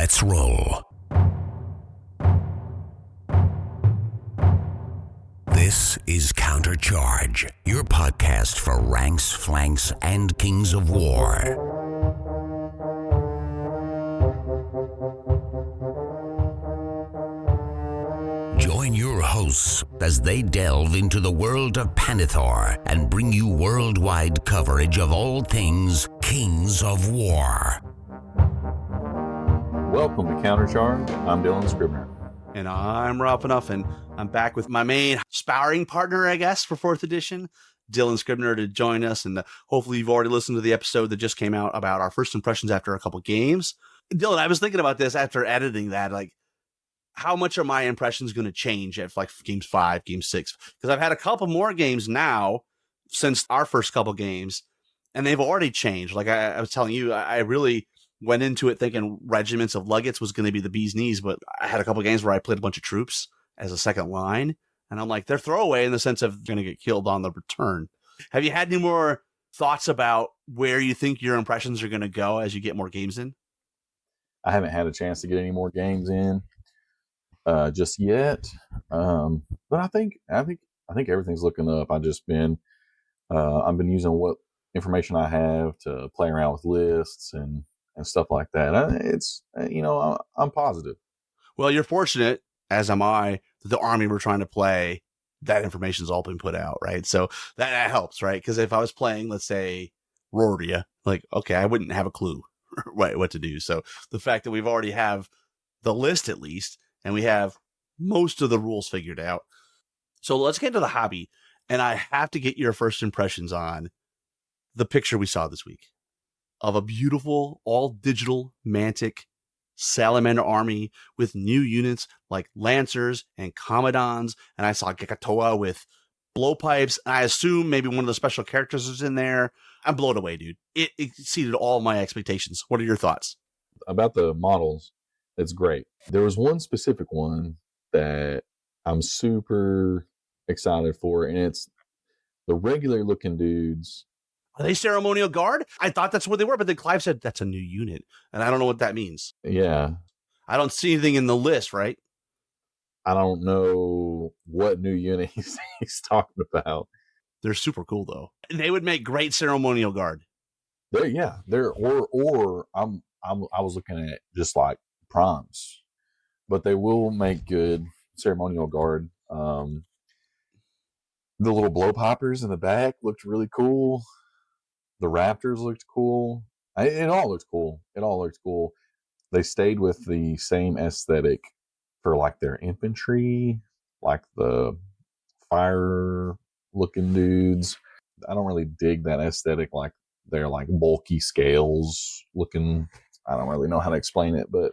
Let's roll. This is Countercharge, your podcast for ranks, flanks, and kings of war. Join your hosts as they delve into the world of Panithor and bring you worldwide coverage of all things Kings of War. Welcome to Countercharge. I'm Dylan Scribner. And I'm Rob Enough, and I'm back with my main sparring partner, I guess, for 4th edition, Dylan Scribner, to join us. And hopefully you've already listened to the episode that just came out about our first impressions after a couple games. Dylan, I was thinking about this after editing that, like, how much are my impressions going to change at like games 5, game 6? Because I've had a couple more games now since our first couple games, and they've already changed. Like I was telling you, I really went into it thinking regiments of Luggets was going to be the bee's knees, but I had a couple of games where I played a bunch of troops as a second line, and I'm like, they're throwaway in the sense of going to get killed on the return. Have you had any more thoughts about where you think your impressions are going to go as you get more games in? I haven't had a chance to get any more games in just yet, but I think everything's looking up. I've been using what information I have to play around with lists and stuff like that. I'm positive. Well, you're fortunate, as am I, that the army we're trying to play, that information's all been put out, right? So that helps, right? Because if I was playing, let's say, Rordia, like, okay, I wouldn't have a clue what to do. So the fact that we've already have the list at least, and we have most of the rules figured out. So let's get to the hobby, and I have to get your first impressions on the picture we saw this week of a beautiful, all-digital Mantic Salamander army with new units like Lancers and Commodons, and I saw Gekatoa with blowpipes, and I assume maybe one of the special characters is in there. I'm blown away, dude. It exceeded all my expectations. What are your thoughts? About the models, it's great. There was one specific one that I'm super excited for, and it's the regular-looking dudes. Are they ceremonial guard? I thought that's what they were, but then Clive said that's a new unit, and I don't know what that means. Yeah. I don't see anything in the list, right? I don't know what new unit he's talking about. They're super cool, though. They would make great ceremonial guard. I was looking at just like primes, but they will make good ceremonial guard. The little blow poppers in the back looked really cool. The Raptors looked cool. It all looked cool. They stayed with the same aesthetic for like their infantry, like the fire looking dudes. I don't really dig that aesthetic, like they're like bulky scales looking. I don't really know how to explain it, but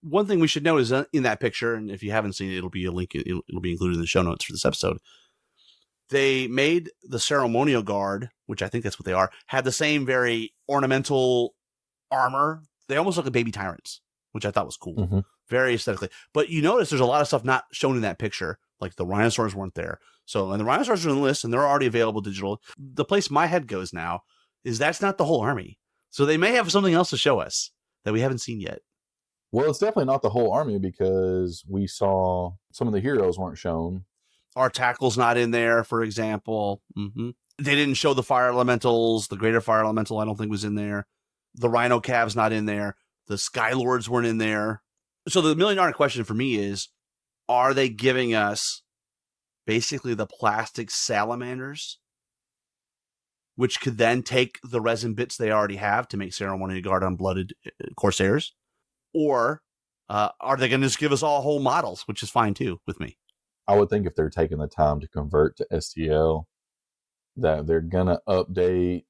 one thing we should know is in that picture, and if you haven't seen it, it'll be a link. It'll be included in the show notes for this episode. They made the ceremonial guard, which I think that's what they are, had the same very ornamental armor. They almost look like baby tyrants, which I thought was cool. Mm-hmm. Very aesthetically. But you notice there's a lot of stuff not shown in that picture. Like the Rhinosaurs weren't there. So, and the Rhinosaurs are on the list, and they're already available digital. The place my head goes now is that's not the whole army. So they may have something else to show us that we haven't seen yet. Well, it's definitely not the whole army because we saw some of the heroes weren't shown. Our tackle's not in there, for example. Mm-hmm. They didn't show the fire elementals. The greater fire elemental, I don't think, was in there. The Rhino Cav's not in there. The Skylords weren't in there. So the $1 million question for me is, are they giving us basically the plastic salamanders, which could then take the resin bits they already have to make ceremonial guard unblooded Corsairs? Or are they going to just give us all whole models, which is fine too with me? I would think if they're taking the time to convert to STL, that they're going to update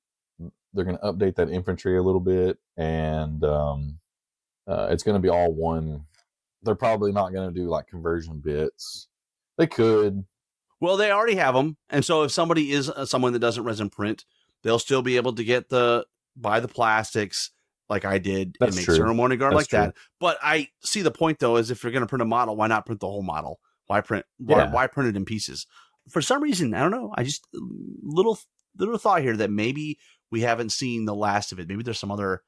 that infantry a little bit, and it's going to be all one. They're probably not going to do like conversion bits. They could. Well, they already have them, and so if somebody is someone that doesn't resin print, they'll still be able to buy the plastics like I did. That's and make true. ceremonial guard That's like true. that. But I see the point though, is if you're going to print a model, why not print the whole model? Why print it in pieces? For some reason, I don't know. I just little thought here that maybe we haven't seen the last of it. Maybe there's some other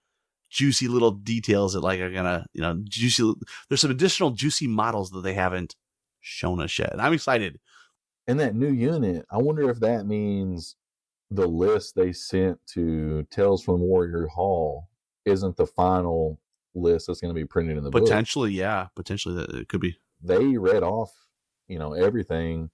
juicy little details that like are gonna, juicy. There's some additional juicy models that they haven't shown us yet. And I'm excited. And that new unit, I wonder if that means the list they sent to Tales from Warrior Hall isn't the final list that's going to be printed in the book. Potentially, yeah. Potentially that it could be. They read off, everything.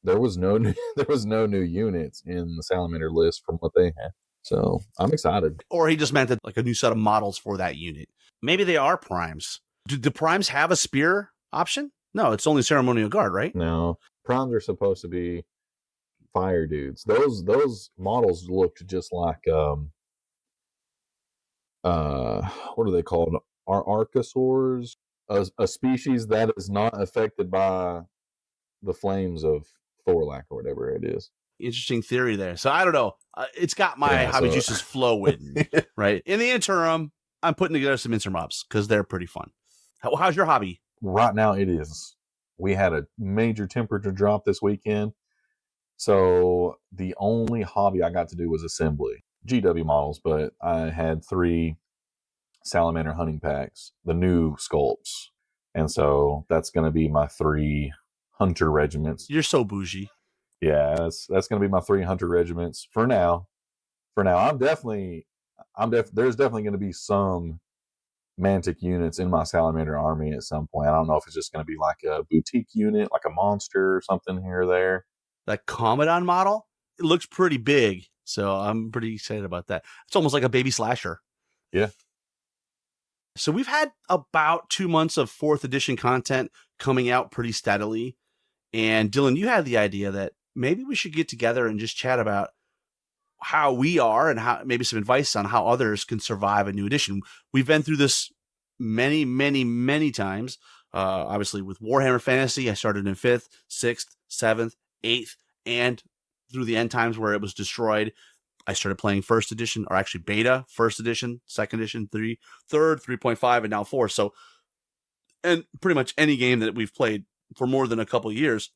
There was no new units in the Salamander list from what they had. So I'm excited. Or he just meant that like a new set of models for that unit. Maybe they are primes. Do the primes have a spear option? No, it's only ceremonial guard, right? No, primes are supposed to be fire dudes. Those models looked just like what are they called? Archosaurs, a species that is not affected by the flames of Thorlak or whatever it is. Interesting theory there. So I don't know. It's got my hobby juices flowing, right? In the interim, I'm putting together some insert mobs because they're pretty fun. How's your hobby? Right now it is. We had a major temperature drop this weekend. So the only hobby I got to do was assembly. GW models, but I had 3 Salamander hunting packs, the new sculpts. And so that's going to be my 3 hunter regiments. You're so bougie. Yeah, that's going to be my 3 hunter regiments for now. There's definitely going to be some Mantic units in my Salamander army at some point. I don't know if it's just going to be like a boutique unit, like a monster or something here or there. That Commodon model, it looks pretty big, so I'm pretty excited about that. It's almost like a baby slasher. Yeah. So we've had about 2 months of 4th edition content coming out pretty steadily. And Dylan, you had the idea that maybe we should get together and just chat about how we are and how maybe some advice on how others can survive a new edition. We've been through this many, many, many times. Obviously with Warhammer Fantasy, I started in 5th, 6th, 7th, 8th, and through the end times where it was destroyed, I started playing 1st edition, or actually beta, 1st edition, 2nd edition, 3rd, 3.5, and now 4. So, and pretty much any game that we've played for more than a couple of years,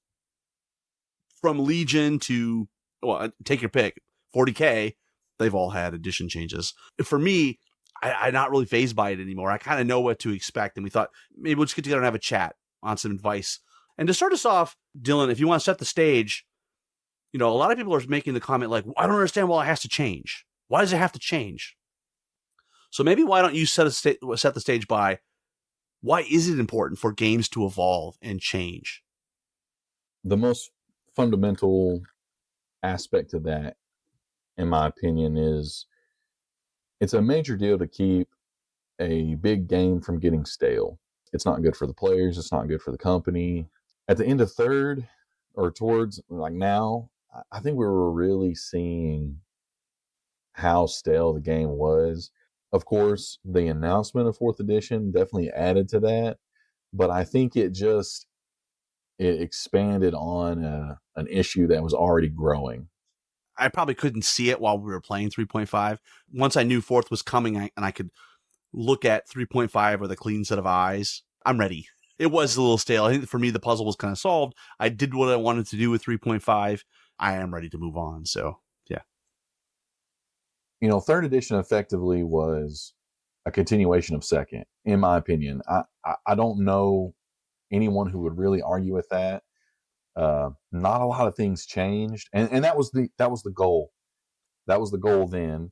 from Legion to, well, take your pick, 40K, they've all had edition changes. For me, I'm not really fazed by it anymore. I kind of know what to expect. And we thought maybe we'll just get together and have a chat on some advice. And to start us off, Dylan, if you want to set the stage, a lot of people are making the comment like, I don't understand why it has to change. Why does it have to change? So maybe why don't you set the stage by why is it important for games to evolve and change? The most fundamental aspect of that, in my opinion, is it's a major deal to keep a big game from getting stale. It's not good for the players. It's not good for the company. At the end of 3rd, or towards like now, I think we were really seeing how stale the game was. Of course, the announcement of 4th edition definitely added to that, but I think it expanded on an issue that was already growing. I probably couldn't see it while we were playing 3.5. Once I knew 4th was coming and I could look at 3.5 with a clean set of eyes, I'm ready. It was a little stale. I think for me, the puzzle was kind of solved. I did what I wanted to do with 3.5. I am ready to move on. So, yeah. 3rd edition effectively was a continuation of 2nd, in my opinion. I don't know anyone who would really argue with that. Not a lot of things changed, and that was the goal. That was the goal then.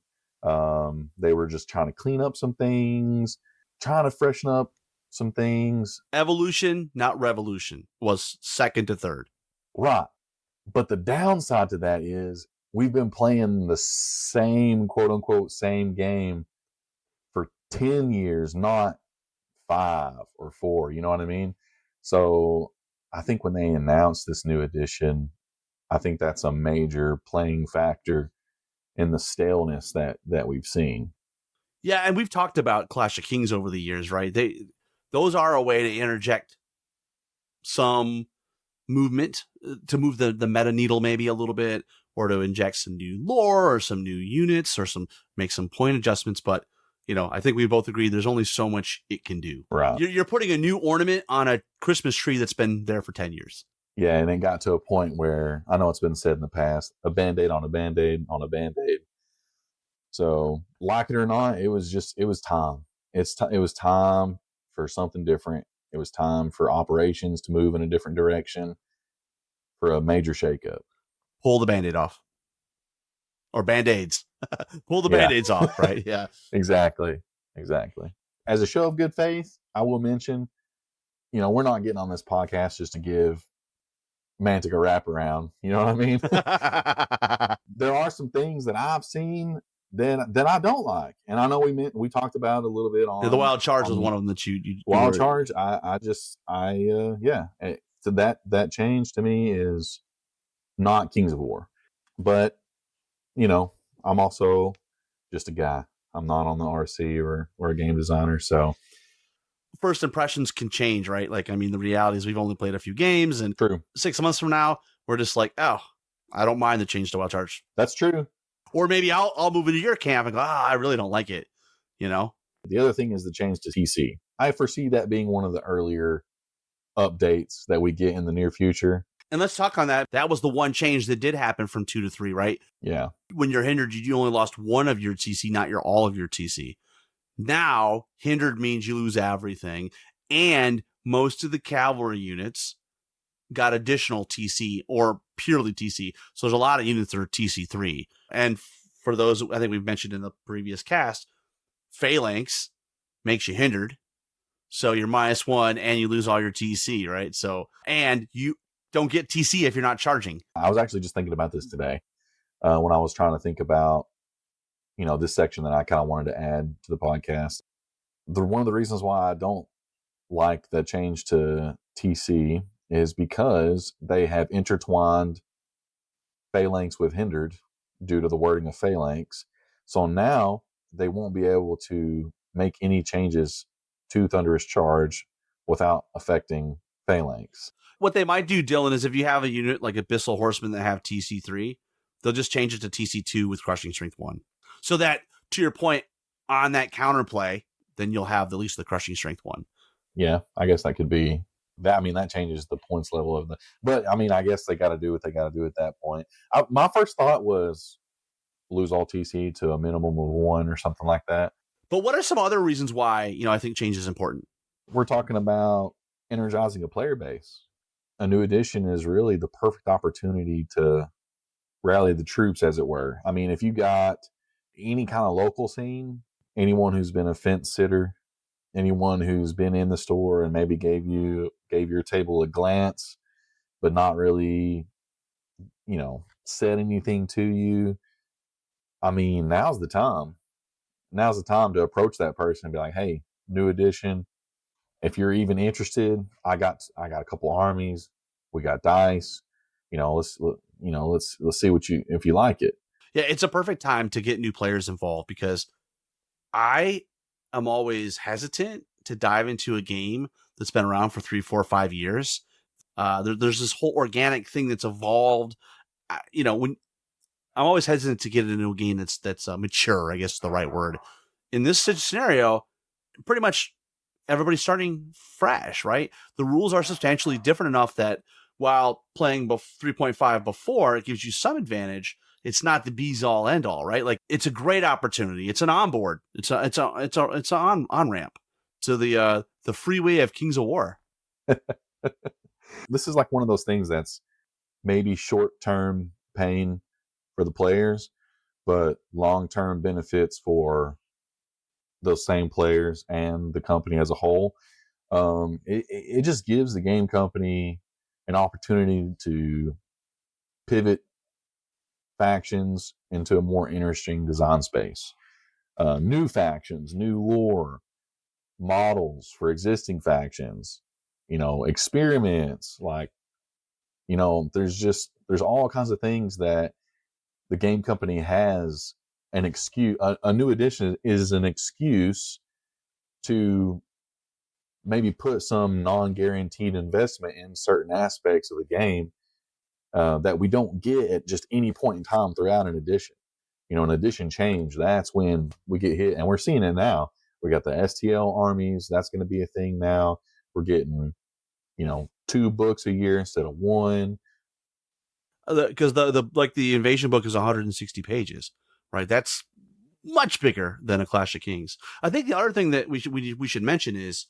They were just trying to clean up some things, trying to freshen up some things. Evolution, not revolution, was 2nd to 3rd. Right. But the downside to that is we've been playing the same, quote unquote, same game for 10 years, not 5 or 4. You know what I mean? So I think when they announced this new edition, I think that's a major playing factor in the staleness that we've seen. Yeah, and we've talked about Clash of Kings over the years, right? Those are a way to interject some movement, to move the meta needle maybe a little bit, or to inject some new lore or some new units or make some point adjustments. But, I think we both agree there's only so much it can do. Right. You're putting a new ornament on a Christmas tree that's been there for 10 years. Yeah, and it got to a point where, I know it's been said in the past, a Band-Aid on a Band-Aid on a Band-Aid. So, like it or not, it was time. It was time for something different. It was time for operations to move in a different direction, for a major shakeup. Pull the Band-Aid off. Or Band-Aids. Pull the Band-Aids off, right? Yeah. Exactly. As a show of good faith, I will mention, we're not getting on this podcast just to give Mantic a wraparound. You know what I mean? There are some things that I've seen that I don't like, and I know we talked about it a little bit on the Wild Charge was one of them that you Wild Charge. So that change to me is not Kings of War, but I'm also just a guy. I'm not on the RC or a game designer, so first impressions can change, right? Like, I mean, the reality is we've only played a few games, and true. 6 months from now, we're just like, oh, I don't mind the change to Wild Charge. That's true. Or maybe I'll move into your camp and go, I really don't like it. The other thing is the change to TC. I foresee that being one of the earlier updates that we get in the near future. And let's talk on that. That was the one change that did happen from 2 to 3, right? Yeah. When you're hindered, you only lost one of your TC, not all of your TC. Now, hindered means you lose everything. And most of the cavalry units got additional TC or purely TC. So there's a lot of units that are TC3. And for those, I think we've mentioned in the previous cast, Phalanx makes you hindered. So you're -1 and you lose all your TC, right? So, and you don't get TC if you're not charging. I was actually just thinking about this today when I was trying to think about, this section that I kind of wanted to add to the podcast. One of the reasons why I don't like the change to TC is because they have intertwined Phalanx with hindered due to the wording of Phalanx. So now they won't be able to make any changes to Thunderous Charge without affecting Phalanx. What they might do, Dylan, is if you have a unit like Abyssal Horsemen that have TC3, they'll just change it to TC2 with Crushing Strength 1. So that, to your point, on that counterplay, then you'll have at least the Crushing Strength 1. Yeah, I guess that could be that. I mean, that changes the points level of the. But I mean, I guess they got to do what they got to do at that point. My first thought was lose all TC to a minimum of 1 or something like that. But what are some other reasons why I think change is important? We're talking about energizing a player base. A new edition is really the perfect opportunity to rally the troops, as it were. I mean, if you got any kind of local scene, anyone who's been a fence sitter, anyone who's been in the store and maybe gave your table a glance, but not really, said anything to you. I mean, now's the time. Now's the time to approach that person and be like, hey, new edition. If you're even interested, I got a couple armies. We got dice. Let's see if you like it. Yeah, it's a perfect time to get new players involved because I am always hesitant to dive into a game that's been around for 3, 4, 5 years. There's this whole organic thing that's evolved. When I'm always hesitant to get into a game that's mature, I guess is the right word. In this scenario, pretty much everybody's starting fresh, right? The rules are substantially different enough that while playing 3.5 before, it gives you some advantage. It's not the be's all end all, right? Like it's a great opportunity. It's an onboard. It's an on ramp to the freeway of Kings of War. This is like one of those things that's maybe short-term pain for the players, but long-term benefits for those same players and the company as a whole. It just gives the game company an opportunity to pivot factions into a more interesting design space. New factions, new lore, models for existing factions, experiments, like, there's all kinds of things that the game company has an excuse. A new edition is an excuse to maybe put some non-guaranteed investment in certain aspects of the game that we don't get at just any point in time throughout an edition. An edition change, that's when we get hit, and we're seeing it now. We got the STL armies, that's going to be a thing now. We're getting, 2 books a year instead of 1. Because the invasion book is 160 pages, right? That's much bigger than a Clash of Kings. I think the other thing that we should mention is,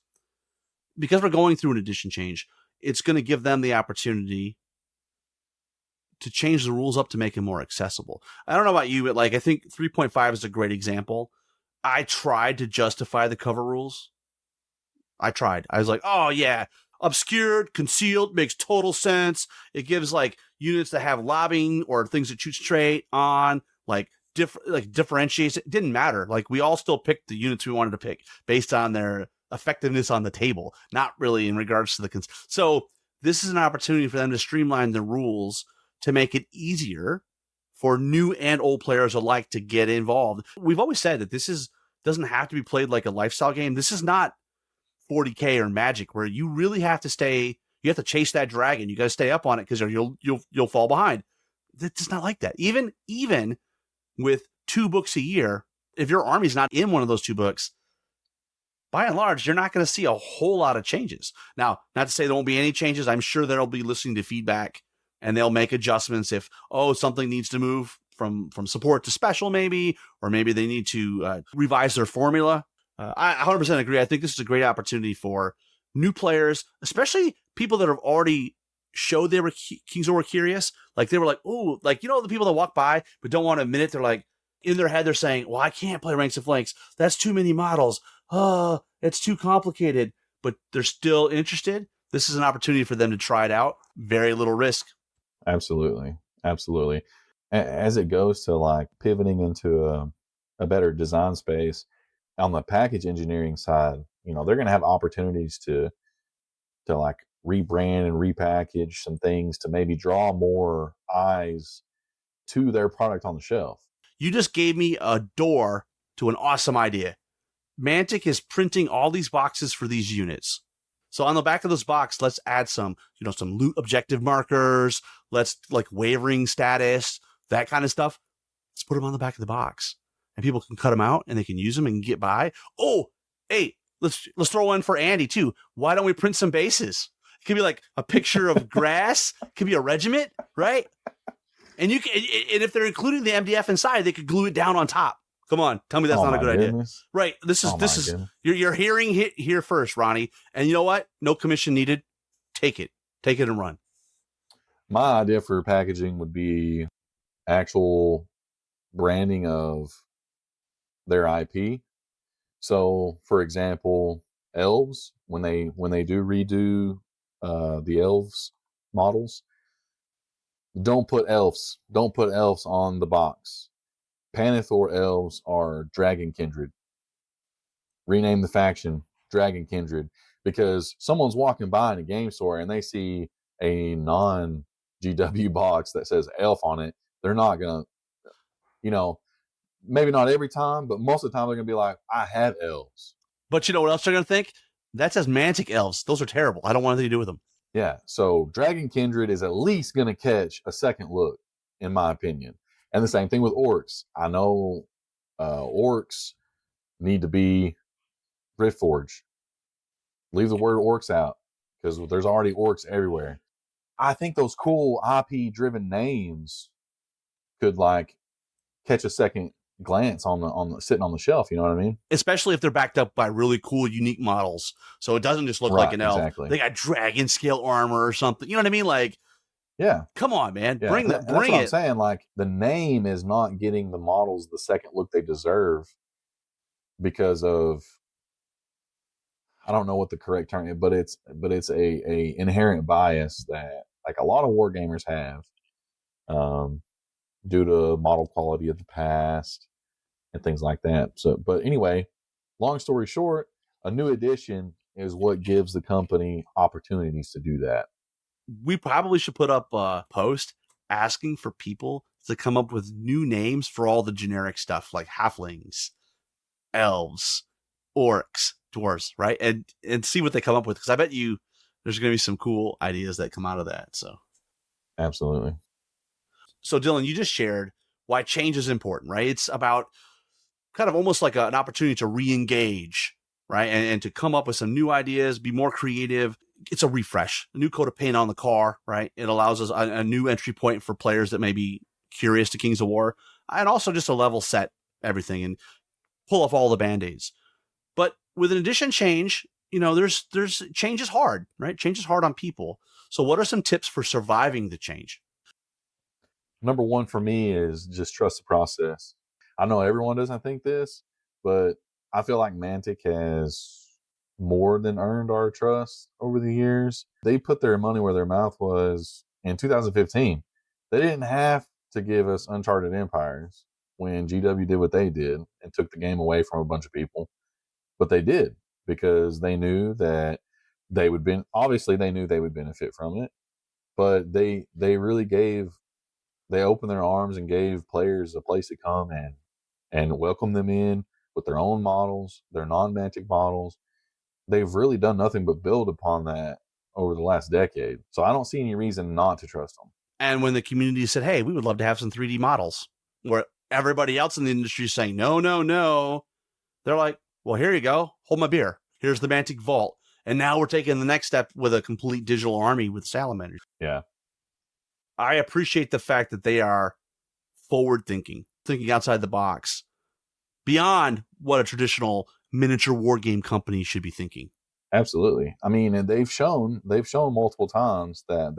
because we're going through an edition change, it's going to give them the opportunity to change the rules up to make it more accessible. I don't know about you, but like, I think 3.5 is a great example. I tried to justify the cover rules. I was like, oh yeah, obscured, concealed, makes total sense. It gives like units that have lobbing or things that shoot straight on, like differentiates. It didn't matter. Like, we all still picked the units we wanted to pick based on their effectiveness on the table, not really in regards to the so this is an opportunity for them to streamline the rules to make it easier for new and old players alike to get involved. We've always said that this doesn't have to be played like a lifestyle game. This is not 40K or Magic, where you really have to you have to chase that dragon. You got to stay up on it because you'll fall behind. It's not like that. Even with 2 books a year, if your army's not in one of those 2 books, by and large, you're not going to see a whole lot of changes. Now, not to say there won't be any changes. I'm sure they'll be listening to feedback and they'll make adjustments if, something needs to move from support to special maybe, or maybe they need to revise their formula. I 100% agree. I think this is a great opportunity for new players, especially people that have already showed they were Kings of War curious. Like, they were like, oh, like, the people that walk by but don't want to admit it. They're like, in their head, they're saying, well, I can't play Ranks and Flanks. That's too many models. Oh, it's too complicated. But they're still interested. This is an opportunity for them to try it out. Very little risk. Absolutely. As it goes to like pivoting into a better design space on the package engineering side, they're going to have opportunities to like rebrand and repackage some things to maybe draw more eyes to their product on the shelf. You just gave me a door to an awesome idea. Mantic is printing all these boxes for these units. So on the back of this box, let's add some loot objective markers. Let's like wavering status, that kind of stuff. Let's put them on the back of the box, and people can cut them out and they can use them and get by. Oh, hey, let's throw one for Andy too. Why don't we print some bases? It could be like a picture of grass. It could be a regiment, right? And and if they're including the MDF inside, they could glue it down on top. Come on, tell me that's not a good idea. Right. This is you're hearing it here first, Ronnie. And you know what? No commission needed. Take it and run. My idea for packaging would be actual branding of their IP. So, for example, elves, when they do redo the elves models, don't put elves on the box. Panithor elves are Dragon Kindred. Rename the faction Dragon Kindred, because someone's walking by in a game store and they see a non-GW box that says elf on it. They're not going to, maybe not every time, but most of the time they're going to be like, I have elves. But you know what else they're going to think? That says Mantic elves. Those are terrible. I don't want anything to do with them. Yeah. So Dragon Kindred is at least going to catch a second look, in my opinion. And the same thing with orcs. I know orcs need to be Riftforge. Leave the word orcs out, because there's already orcs everywhere. I think those cool IP-driven names could like catch a second glance on the sitting on the shelf. You know what I mean? Especially if they're backed up by really cool, unique models, so it doesn't just look like an elf. Exactly. They got dragon scale armor or something. You know what I mean? Like, yeah, come on, man, yeah. Bring that's it. What I'm saying, like, the name is not getting the models the second look they deserve because of, I don't know what the correct term is, but it's a inherent bias that like a lot of war gamers have, due to model quality of the past and things like that. So, but anyway, long story short, a new edition is what gives the company opportunities to do that. We probably should put up a post asking for people to come up with new names for all the generic stuff like halflings, elves, orcs, dwarves, right? And see what they come up with, because I bet you there's going to be some cool ideas that come out of that. So, absolutely. So, Dylan, you just shared why change is important, right? It's about kind of almost like an opportunity to re-engage, right? And to come up with some new ideas, be more creative. It's a refresh, a new coat of paint on the car, right? It allows us a new entry point for players that may be curious to Kings of War, and also just a level set everything and pull off all the band-aids. But with an edition change, there's change is hard, right? Change is hard on people. So what are some tips for surviving the change? Number one for me is just trust the process. I know everyone doesn't think this, but I feel like Mantic has more than earned our trust over the years. They put their money where their mouth was in 2015. They didn't have to give us Uncharted Empires when GW did what they did and took the game away from a bunch of people. But they did, because they knew that they would benefit from it. But they opened their arms and gave players a place to come and welcome them in with their own models, their non-Mantic models. They've really done nothing but build upon that over the last decade. So I don't see any reason not to trust them. And when the community said, hey, we would love to have some 3D models, where everybody else in the industry is saying, no, they're like, well, here you go. Hold my beer. Here's the Mantic Vault. And now we're taking the next step with a complete digital army with salamanders. Yeah. I appreciate the fact that they are forward-thinking outside the box, beyond what a traditional miniature war game company should be thinking. Absolutely. I mean, and they've shown multiple times that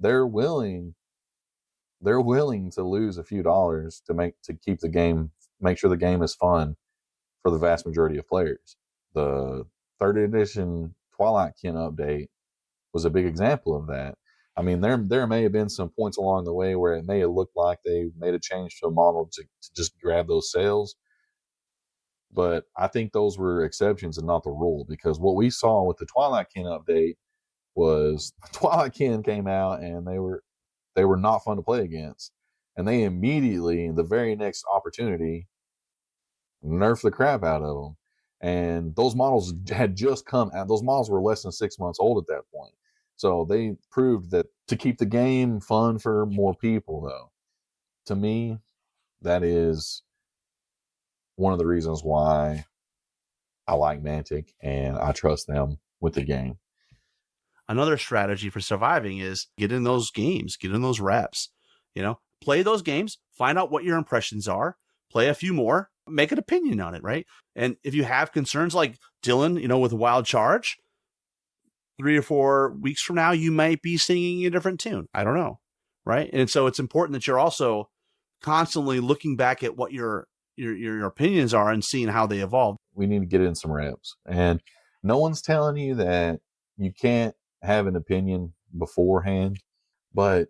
they're willing to lose a few dollars to keep the game, make sure the game is fun for the vast majority of players. The 3rd edition Twilight Kin update was a big example of that. I mean, there may have been some points along the way where it may have looked like they made a change to a model to just grab those sales. But I think those were exceptions and not the rule, because what we saw with the Twilight Kin update was Twilight Kin came out and they were not fun to play against. And they immediately, in the very next opportunity, nerfed the crap out of them. And those models had just come out. Those models were less than 6 months old at that point. So they proved that to keep the game fun for more people, though, to me, that is one of the reasons why I like Mantic and I trust them with the game. Another strategy for surviving is get in those games, get in those reps, play those games, find out what your impressions are, play a few more, make an opinion on it, right? And if you have concerns like Dylan, with Wild Charge, 3 or 4 weeks from now, you might be singing a different tune. I don't know, right? And so it's important that you're also constantly looking back at what your opinions are and seeing how they evolve. We need to get in some reps. And no one's telling you that you can't have an opinion beforehand, but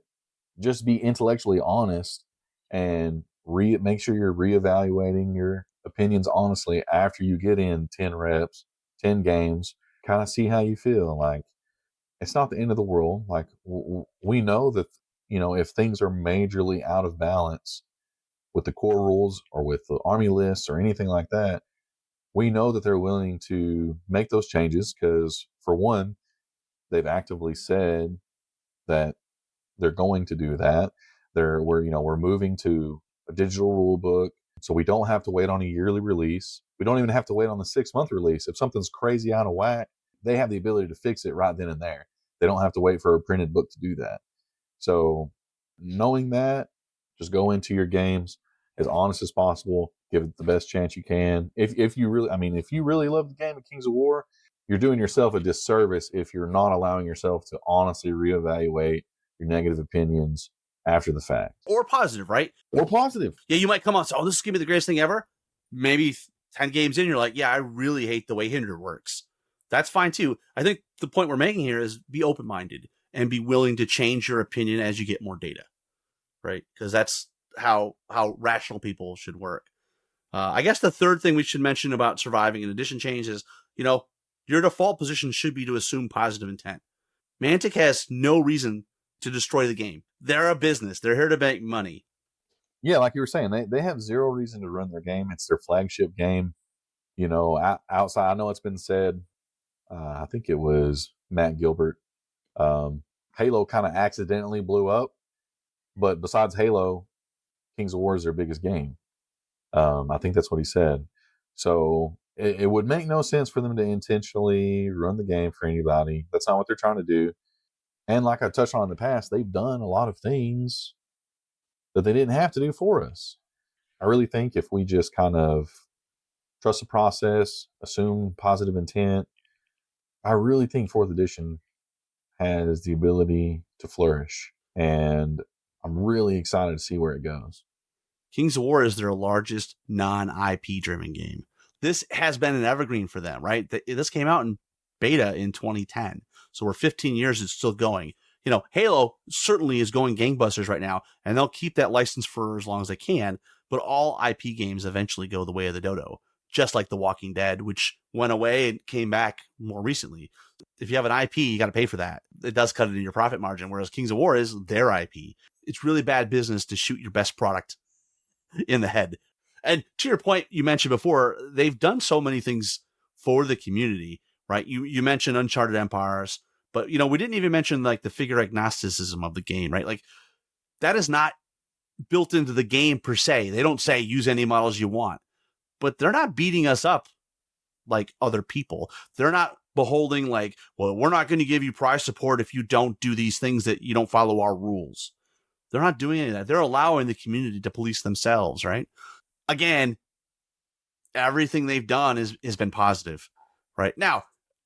just be intellectually honest and make sure you're reevaluating your opinions honestly after you get in 10 reps, 10 games, kind of see how you feel. Like, it's not the end of the world. Like, we know that, if things are majorly out of balance with the core rules or with the army lists or anything like that, we know that they're willing to make those changes because, for one, they've actively said that they're going to do that. We're moving to a digital rule book, so we don't have to wait on a yearly release. We don't even have to wait on the 6-month release. If something's crazy out of whack, they have the ability to fix it right then and there. They don't have to wait for a printed book to do that. So knowing that, just go into your games as honest as possible. Give it the best chance you can. If you really love the game of Kings of War, you're doing yourself a disservice if you're not allowing yourself to honestly reevaluate your negative opinions after the fact. Or positive, right? Or positive. Yeah, you might come on and say, oh, this is going to be the greatest thing ever. Maybe 10 games in, you're like, yeah, I really hate the way Hinder works. That's fine too. I think the point we're making here is be open-minded and be willing to change your opinion as you get more data, right? Because that's how rational people should work. I guess the third thing we should mention about surviving an edition change is, your default position should be to assume positive intent. Mantic has no reason to destroy the game. They're a business. They're here to make money. Yeah, like you were saying, they have zero reason to run their game. It's their flagship game. Outside, I know it's been said, I think it was Matt Gilbert, Halo kind of accidentally blew up, but besides Halo, Kings of War is their biggest game. I think that's what he said. So it would make no sense for them to intentionally run the game for anybody. That's not what they're trying to do. And like I touched on in the past, they've done a lot of things that they didn't have to do for us. I really think if we just kind of trust the process, assume positive intent, I really think fourth edition has the ability to flourish. And I'm really excited to see where it goes. Kings of War is their largest non-IP driven game. This has been an evergreen for them, right? This came out in beta in 2010. So we're 15 years, it's still going. You know, Halo certainly is going gangbusters right now, and they'll keep that license for as long as they can, but all IP games eventually go the way of the dodo, just like The Walking Dead, which went away and came back more recently. If you have an IP, you got to pay for that. It does cut into your profit margin, whereas Kings of War is their IP. It's really bad business to shoot your best product in the head. And to your point, you mentioned before, they've done so many things for the community, right? You mentioned Uncharted Empires, but you know, we didn't even mention like the figure agnosticism of the game, right? Like that is not built into the game per se. They don't say use any models you want, but they're not beating us up like other people. They're not beholding like, well, we're not going to give you prize support if you don't do these things, that you don't follow our rules. They're not doing any of that. They're allowing the community to police themselves, right? Again, everything they've done has been positive, right? Now,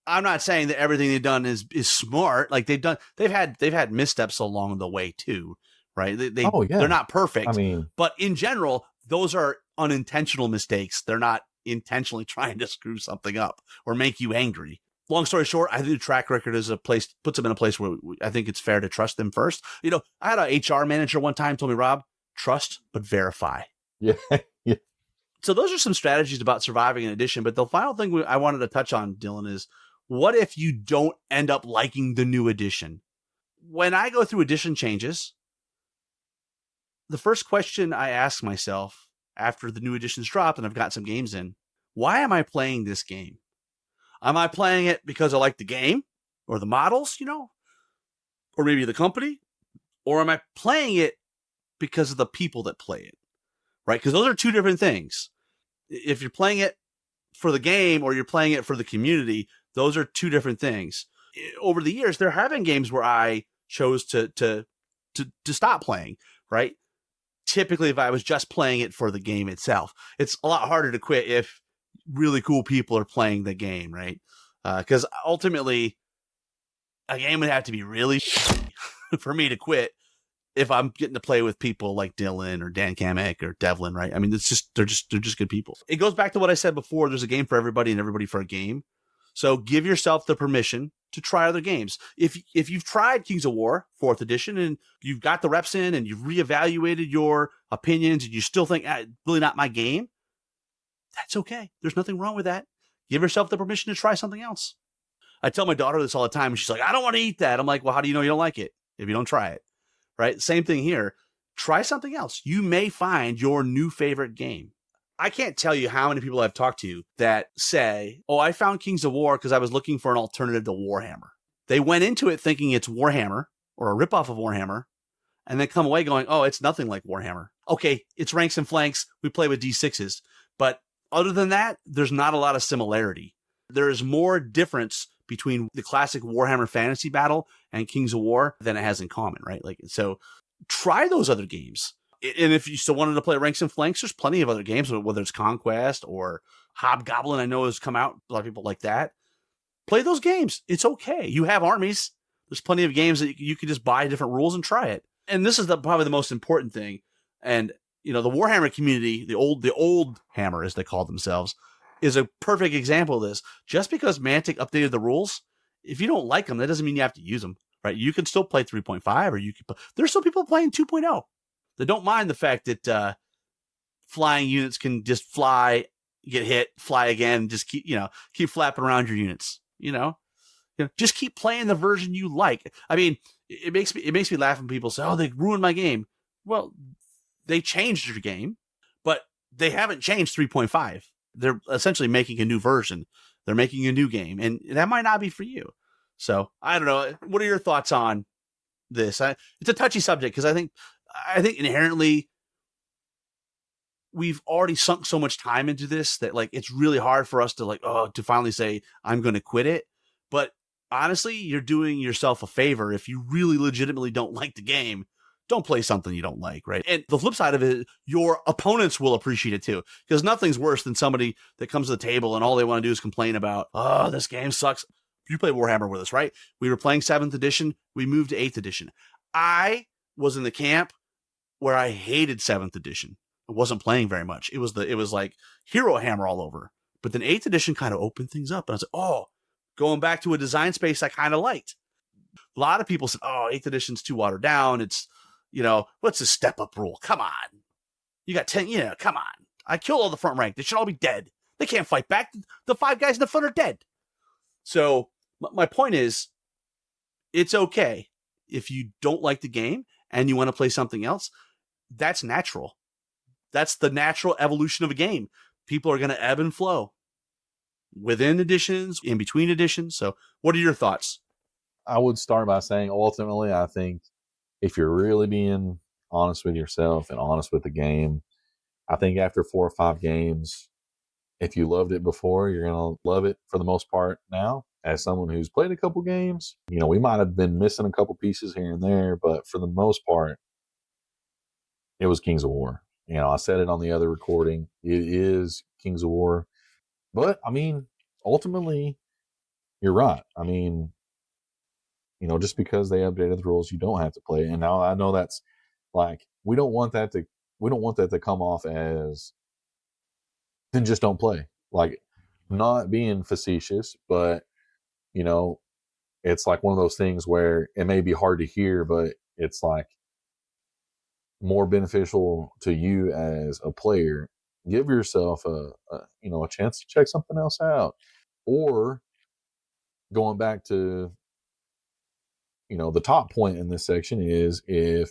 I'm not saying that everything they've done is smart. Like they've had missteps along the way too, right? They're not perfect. I mean, but in general, those are unintentional mistakes. They're not intentionally trying to screw something up or make you angry. Long story short, I think the track record is puts them in a place where I think it's fair to trust them first. You know, I had an HR manager one time told me, Rob, trust but verify. Yeah. Yeah. So those are some strategies about surviving an edition. But the final thing I wanted to touch on, Dylan, is what if you don't end up liking the new edition? When I go through edition changes, the first question I ask myself after the new edition's dropped and I've got some games in, why am I playing this game? Am I playing it because I like the game or the models, you know, or maybe the company? Or am I playing it because of the people that play it, right? Because those are two different things. If you're playing it for the game or you're playing it for the community, those are two different things. Over the years, there have been games where I chose to stop playing, right? Typically, if I was just playing it for the game itself, it's a lot harder to quit if really cool people are playing the game, right? Because ultimately, a game would have to be really for me to quit if I'm getting to play with people like Dylan or Dan Kamek or Devlin, right? I mean, they're just good people. It goes back to what I said before. There's a game for everybody and everybody for a game. So give yourself the permission to try other games. If you've tried Kings of War 4th edition and you've got the reps in and you've reevaluated your opinions and you still think really not my game, that's okay. There's nothing wrong with that. Give yourself the permission to try something else. I tell my daughter this all the time and she's like, I don't want to eat that. I'm like, well, how do you know you don't like it if you don't try it? Right? Same thing here. Try something else. You may find your new favorite game. I can't tell you how many people I've talked to that say, oh, I found Kings of War because I was looking for an alternative to Warhammer. They went into it thinking it's Warhammer or a ripoff of Warhammer, and then come away going, oh, it's nothing like Warhammer. Okay, it's ranks and flanks. We play with D6s. But other than that, there's not a lot of similarity. There is more difference between the classic Warhammer Fantasy Battle and Kings of War than it has in common, right? Like, so try those other games. And if you still wanted to play ranks and flanks, there's plenty of other games, whether it's Conquest or Hobgoblin, I know has come out. A lot of people like that. Play those games. It's okay. You have armies. There's plenty of games that you can just buy different rules and try it. And this is probably the most important thing. And, you know, the Warhammer community, the old Hammer, as they call themselves, is a perfect example of this. Just because Mantic updated the rules, if you don't like them, that doesn't mean you have to use them, right? You can still play 3.5 or you can there's still people playing 2.0. They don't mind the fact that flying units can just fly, get hit, fly again, just keep flapping around your units. You know, just keep playing the version you like. I mean, it makes me laugh when people say, "Oh, they ruined my game." Well, they changed your game, but they haven't changed 3.5. They're essentially making a new version. They're making a new game, and that might not be for you. So I don't know. What are your thoughts on this? It's a touchy subject because I think inherently we've already sunk so much time into this that like it's really hard for us to finally say I'm going to quit it. But honestly, you're doing yourself a favor if you really legitimately don't like the game don't play something you don't like, right? And the flip side of it, your opponents will appreciate it too, because nothing's worse than somebody that comes to the table and all they want to do is complain about, oh, this game sucks. You played Warhammer with us, right? We were playing 7th edition. We moved to 8th edition. I was in the camp where I hated 7th edition. I wasn't playing very much. It was like Hero Hammer all over. But then 8th edition kind of opened things up. And I was like, oh, going back to a design space I kind of liked. A lot of people said, oh, 8th edition's too watered down. It's, what's the step up rule? Come on. You got 10, come on. I killed all the front rank. They should all be dead. They can't fight back. The 5 guys in the front are dead. So my point is, it's okay if you don't like the game and you want to play something else. That's natural. That's the natural evolution of a game. People are going to ebb and flow within editions, in between editions. So what are your thoughts? I would start by saying, ultimately, I think if you're really being honest with yourself and honest with the game, I think after 4 or 5 games, if you loved it before, you're going to love it for the most part now. As someone who's played a couple games, we might have been missing a couple pieces here and there, but for the most part, it was Kings of War. I said it on the other recording. It is Kings of War. But, ultimately, you're right. Just because they updated the rules, you don't have to play it. And now I know that's like, we don't want that to come off as then just don't play. Like, not being facetious, but it's like one of those things where it may be hard to hear, but it's like more beneficial to you as a player. Give yourself a chance to check something else out. Or going back to the top point in this section is, if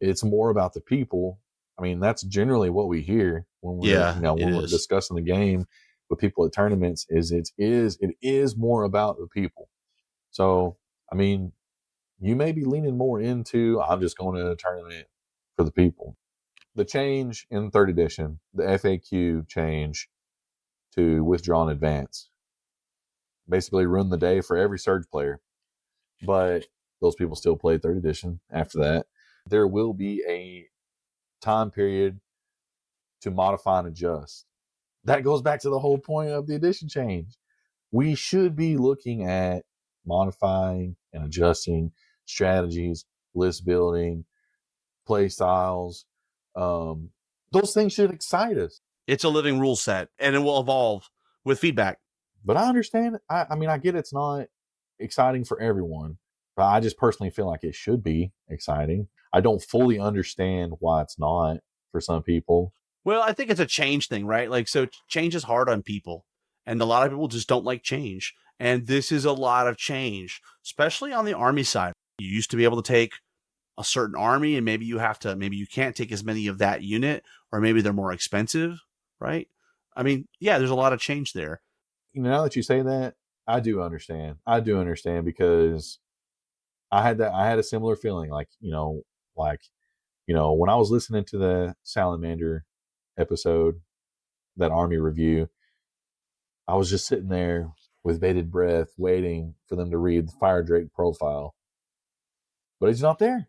it's more about the people, that's generally what we hear when we're discussing the game with people at tournaments, it is more about the people. So, you may be leaning more into, I'm just going to a tournament for the people. The change in 3rd edition, the FAQ change to withdraw in advance, basically ruined the day for every Surge player. But those people still played 3rd edition after that. There will be a time period to modify and adjust. That goes back to the whole point of the edition change. We should be looking at modifying and adjusting strategies, list building, play styles. Those things should excite us. It's a living rule set, and it will evolve with feedback. But I understand. I get it's not exciting for everyone, but I just personally feel like it should be exciting. I don't fully understand why it's not for some people. Well, I think it's a change thing, right? Like, so change is hard on people, and a lot of people just don't like change. And this is a lot of change, especially on the army side. You used to be able to take a certain army, and maybe you can't take as many of that unit, or maybe they're more expensive, right? There's a lot of change there. Now that you say that, I do understand. Because I had a similar feeling, when I was listening to the Salamander episode, that army review, I was just sitting there with bated breath, waiting for them to read the Fire Drake profile. But he's not there.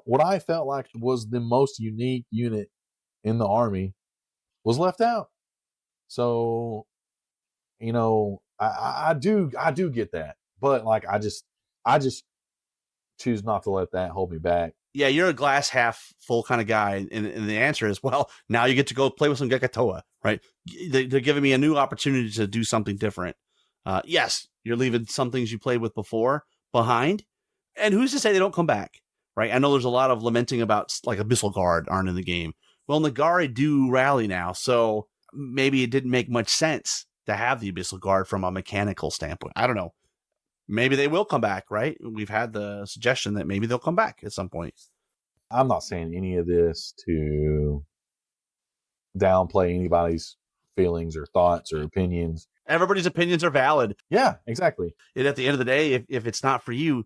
What I felt like was the most unique unit in the army was left out. So, I do get that. But I just choose not to let that hold me back. Yeah, you're a glass half full kind of guy, and the answer is, well, now you get to go play with some Gekatoa, right? They're giving me a new opportunity to do something different. Yes, you're leaving some things you played with before behind, and who's to say they don't come back, right? I know there's a lot of lamenting about like Abyssal Guard aren't in the game. Well, Nagari do rally now, so maybe it didn't make much sense to have the Abyssal Guard from a mechanical standpoint. I don't know. Maybe they will come back, right? We've had the suggestion that maybe they'll come back at some point. I'm not saying any of this to downplay anybody's feelings or thoughts or opinions. Everybody's opinions are valid. Yeah, exactly. And at the end of the day, if it's not for you,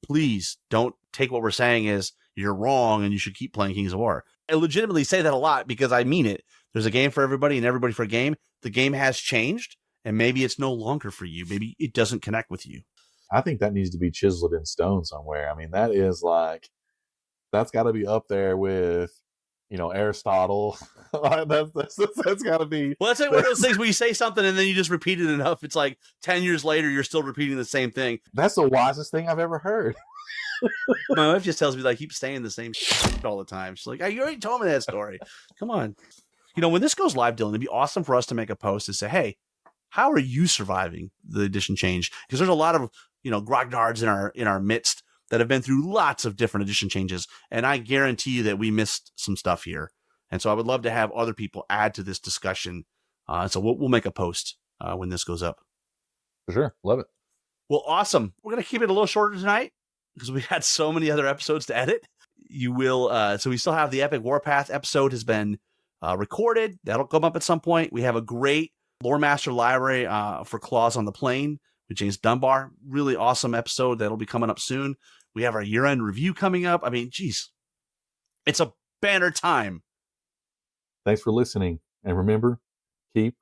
please don't take what we're saying as you're wrong and you should keep playing Kings of War. I legitimately say that a lot because I mean it. There's a game for everybody and everybody for a game. The game has changed. And maybe it's no longer for you. Maybe it doesn't connect with you. I think that needs to be chiseled in stone somewhere. That is like, that's got to be up there with, Aristotle. That's got to be. Well, that's like one of those things where you say something and then you just repeat it enough. It's like 10 years later, you're still repeating the same thing. That's the wisest thing I've ever heard. My wife just tells me that I keep saying the same shit all the time. She's like, you already told me that story. Come on. When this goes live, Dylan, it'd be awesome for us to make a post and say, hey, how are you surviving the edition change? Because there's a lot of, grognards in our midst that have been through lots of different edition changes. And I guarantee you that we missed some stuff here. And so I would love to have other people add to this discussion. So we'll make a post when this goes up. For sure. Love it. Well, awesome. We're going to keep it a little shorter tonight because we had so many other episodes to edit. You will. So we still have the Epic Warpath episode has been recorded. That'll come up at some point. We have a great Lore Master library for Claws on the Plane with James Dunbar. Really awesome episode that'll be coming up soon. We have our year-end review coming up. I mean, geez, it's a banner time. Thanks for listening. And remember, keep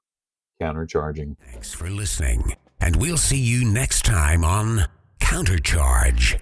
countercharging. Thanks for listening. And we'll see you next time on Countercharge.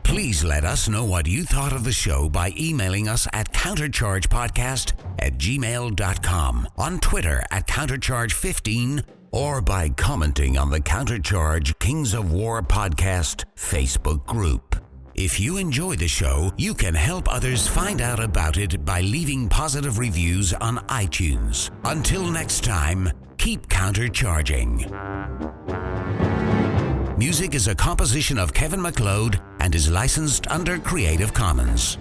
Please let us know what you thought of the show by emailing us at counterchargepodcast@gmail.com, on Twitter at countercharge15, or by commenting on the Countercharge Kings of War podcast Facebook group. If you enjoy the show, you can help others find out about it by leaving positive reviews on iTunes. Until next time, keep countercharging. Music is a composition of Kevin MacLeod and is licensed under Creative Commons.